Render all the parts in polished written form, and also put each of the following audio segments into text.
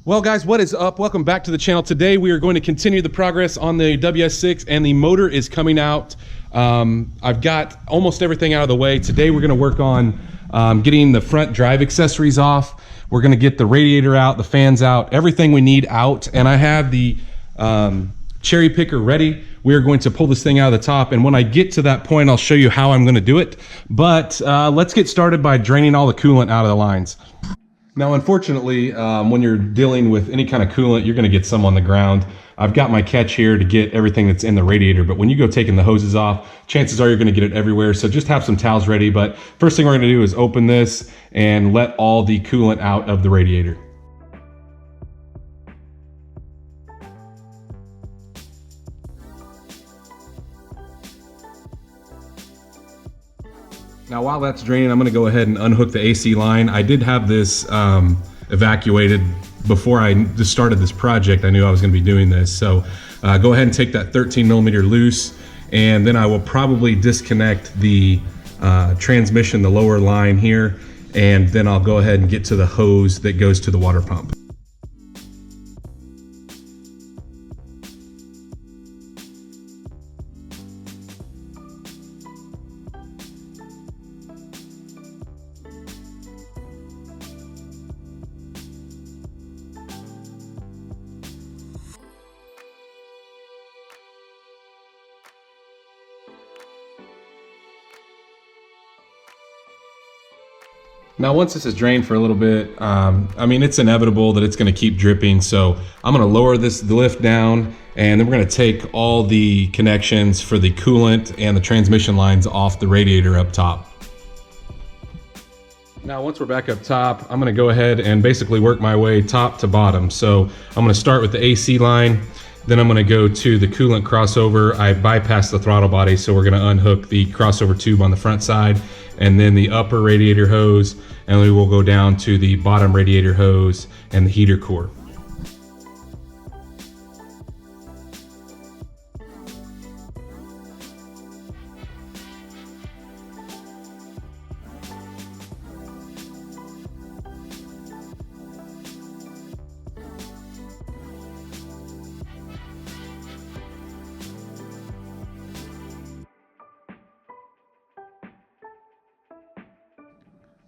Well guys, what is up? Welcome back to the channel. Today we are going to continue the progress on the WS6 and the motor is coming out. I've got almost everything out of the way. Today we're going to work on getting the front drive accessories off. We're going to get the radiator out, the fans out, everything we need out. And I have the cherry picker ready. We are going to pull this thing out of the top, and when I get to that point I'll show you how I'm going to do it. But let's get started by draining all the coolant out of the lines. Now, unfortunately, when you're dealing with any kind of coolant, you're going to get some on the ground. I've got my catch here to get everything that's in the radiator, but when you go taking the hoses off, chances are you're going to get it everywhere. So just have some towels ready. But first thing we're going to do is open this and let all the coolant out of the radiator. Now while that's draining, I'm going to go ahead and unhook the AC line. I did have this evacuated before I just started this project. I knew I was going to be doing this. So go ahead and take that 13 millimeter loose, and then I will probably disconnect the transmission, the lower line here, and then I'll go ahead and get to the hose that goes to the water pump. Now once this is drained for a little bit, I mean, it's inevitable that it's going to keep dripping, so I'm going to lower the lift down, and then we're going to take all the connections for the coolant and the transmission lines off the radiator up top. Now once we're back up top, I'm going to go ahead and basically work my way top to bottom. So I'm going to start with the AC line, then I'm going to go to the coolant crossover. I bypassed the throttle body, so we're going to unhook the crossover tube on the front side, and then the upper radiator hose, and we will go down to the bottom radiator hose and the heater core.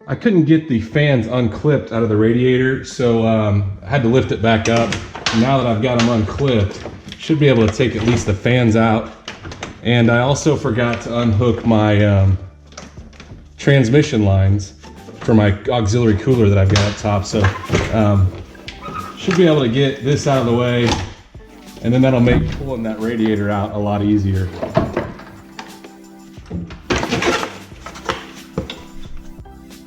I couldn't get the fans unclipped out of the radiator, so I had to lift it back up. Now that I've got them unclipped, should be able to take at least the fans out. And I also forgot to unhook my transmission lines for my auxiliary cooler that I've got up top. So should be able to get this out of the way, and then that'll make pulling that radiator out a lot easier.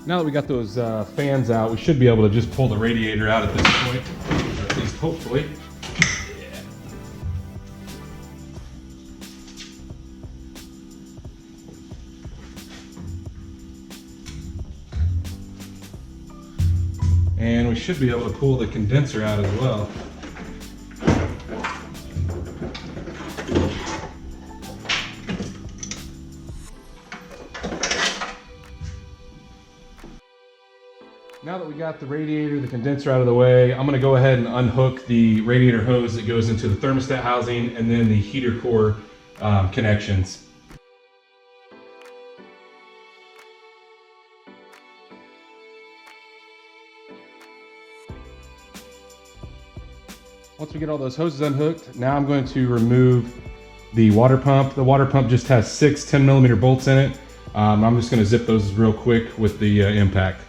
Now that we got those fans out, we should be able to just pull the radiator out at this point, or at least hopefully. Yeah. And we should be able to pull the condenser out as well. Now that we got the radiator, the condenser out of the way, I'm going to go ahead and unhook the radiator hose that goes into the thermostat housing and then the heater core connections. Once we get all those hoses unhooked, now I'm going to remove the water pump. The water pump just has 6 10 millimeter bolts in it. I'm just going to zip those real quick with the impact.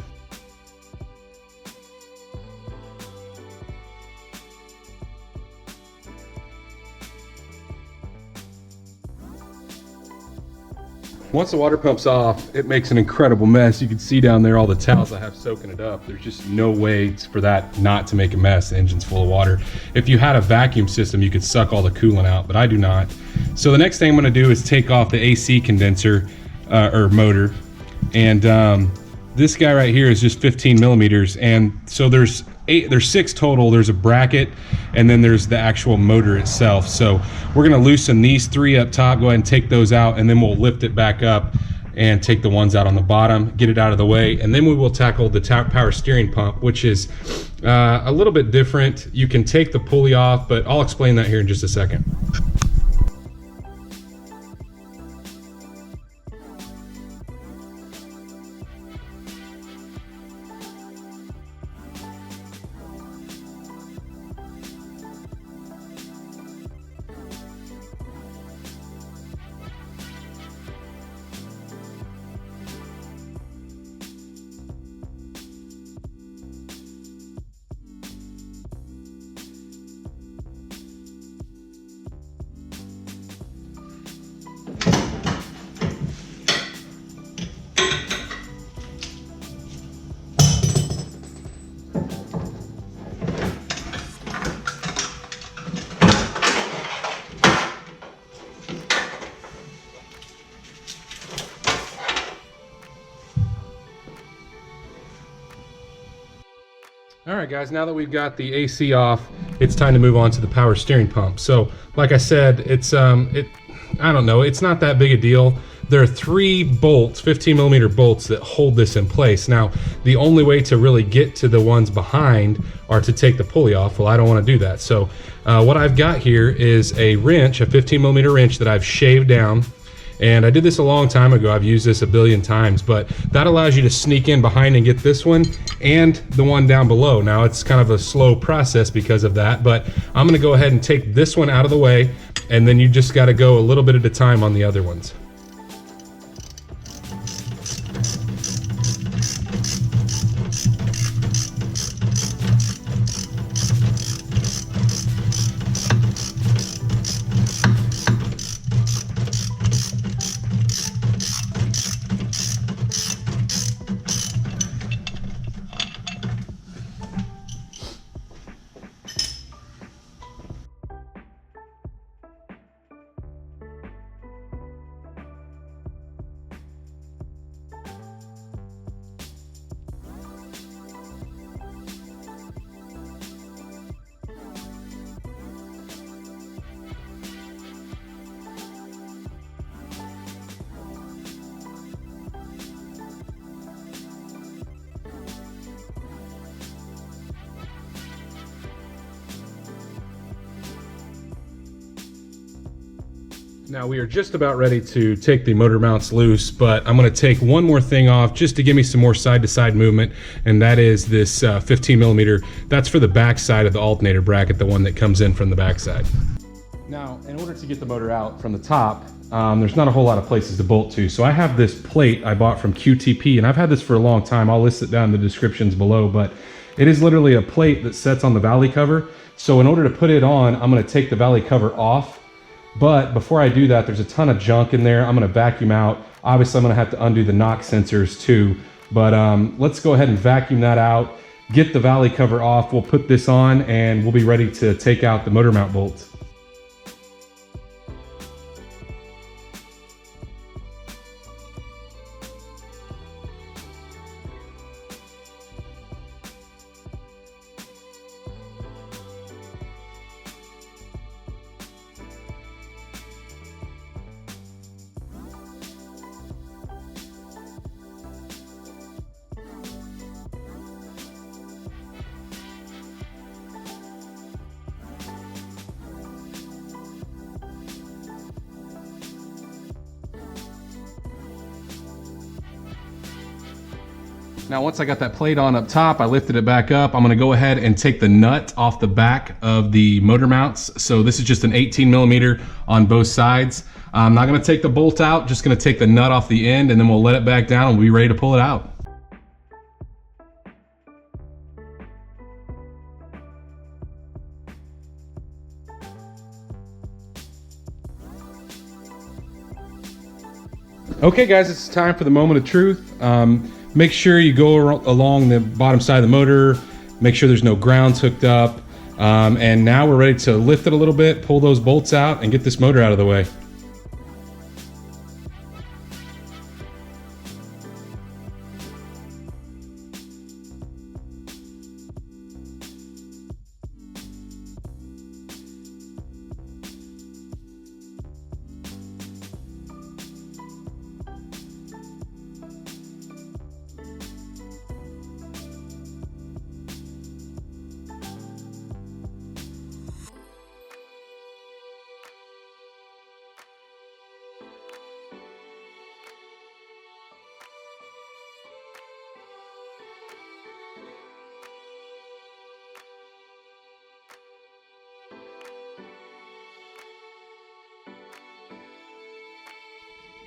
Once the water pump's off, it makes an incredible mess. You can see down there all the towels I have soaking it up. There's just no way for that not to make a mess. The engine's full of water. If you had a vacuum system, you could suck all the coolant out, but I do not. So the next thing I'm gonna do is take off the AC condenser or motor. And this guy right here is just 15 millimeters. And so there's 6 total. There's a bracket, and then there's the actual motor itself. So we're gonna loosen these 3 up top, go ahead and take those out, and then we'll lift it back up and take the ones out on the bottom, get it out of the way, and then we will tackle the power steering pump, which is a little bit different. You can take the pulley off, but I'll explain that here in just a second. All right, guys, now that we've got the AC off, it's time to move on to the power steering pump. So, like I said, it's I don't know, it's not that big a deal. There are 3 bolts, 15 millimeter bolts, that hold this in place. Now, the only way to really get to the ones behind are to take the pulley off. Well, I don't want to do that. So what I've got here is a wrench, a 15 millimeter wrench that I've shaved down. And I did this a long time ago. I've used this a billion times, but that allows you to sneak in behind and get this one and the one down below. Now, it's kind of a slow process because of that, but I'm gonna go ahead and take this one out of the way, and then you just gotta go a little bit at a time on the other ones. Now we are just about ready to take the motor mounts loose, but I'm going to take one more thing off just to give me some more side-to-side movement, and that is this 15 millimeter. That's for the back side of the alternator bracket, the one that comes in from the back side. Now, in order to get the motor out from the top, there's not a whole lot of places to bolt to. So I have this plate I bought from QTP, and I've had this for a long time. I'll list it down in the descriptions below, but it is literally a plate that sets on the valley cover. So in order to put it on, I'm going to take the valley cover off. But before I do that, there's a ton of junk in there. I'm going to vacuum out. Obviously, I'm going to have to undo the knock sensors too. But let's go ahead and vacuum that out, get the valley cover off. We'll put this on and we'll be ready to take out the motor mount bolts. Now, once I got that plate on up top, I lifted it back up. I'm gonna go ahead and take the nut off the back of the motor mounts. So this is just an 18 millimeter on both sides. I'm not gonna take the bolt out, just gonna take the nut off the end, and then we'll let it back down and we'll be ready to pull it out. Okay guys, it's time for the moment of truth. Make sure you go along the bottom side of the motor, make sure there's no grounds hooked up, and now we're ready to lift it a little bit, pull those bolts out, and get this motor out of the way.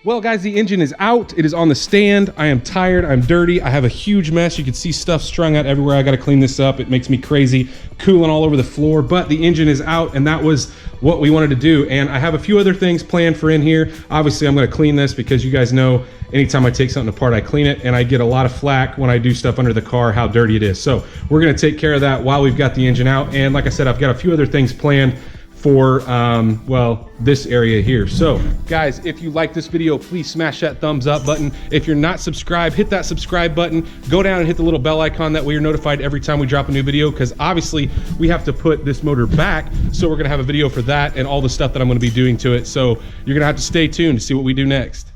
Well, guys, the engine is out. It is on the stand. I am tired. I'm dirty. I have a huge mess. You can see stuff strung out everywhere. I got to clean this up. It makes me crazy, cooling all over the floor, but the engine is out, and that was what we wanted to do. And I have a few other things planned for in here. Obviously, I'm going to clean this because you guys know anytime I take something apart, I clean it, and I get a lot of flack when I do stuff under the car, how dirty it is. So we're going to take care of that while we've got the engine out. And like I said, I've got a few other things planned for well, this area here. So guys, if you like this video, please smash that thumbs up button. If you're not subscribed, hit that subscribe button. Go down and hit the little bell icon. That way you're notified every time we drop a new video, because obviously we have to put this motor back, so we're gonna have a video for that and all the stuff that I'm gonna be doing to it. So you're gonna have to stay tuned to see what we do next.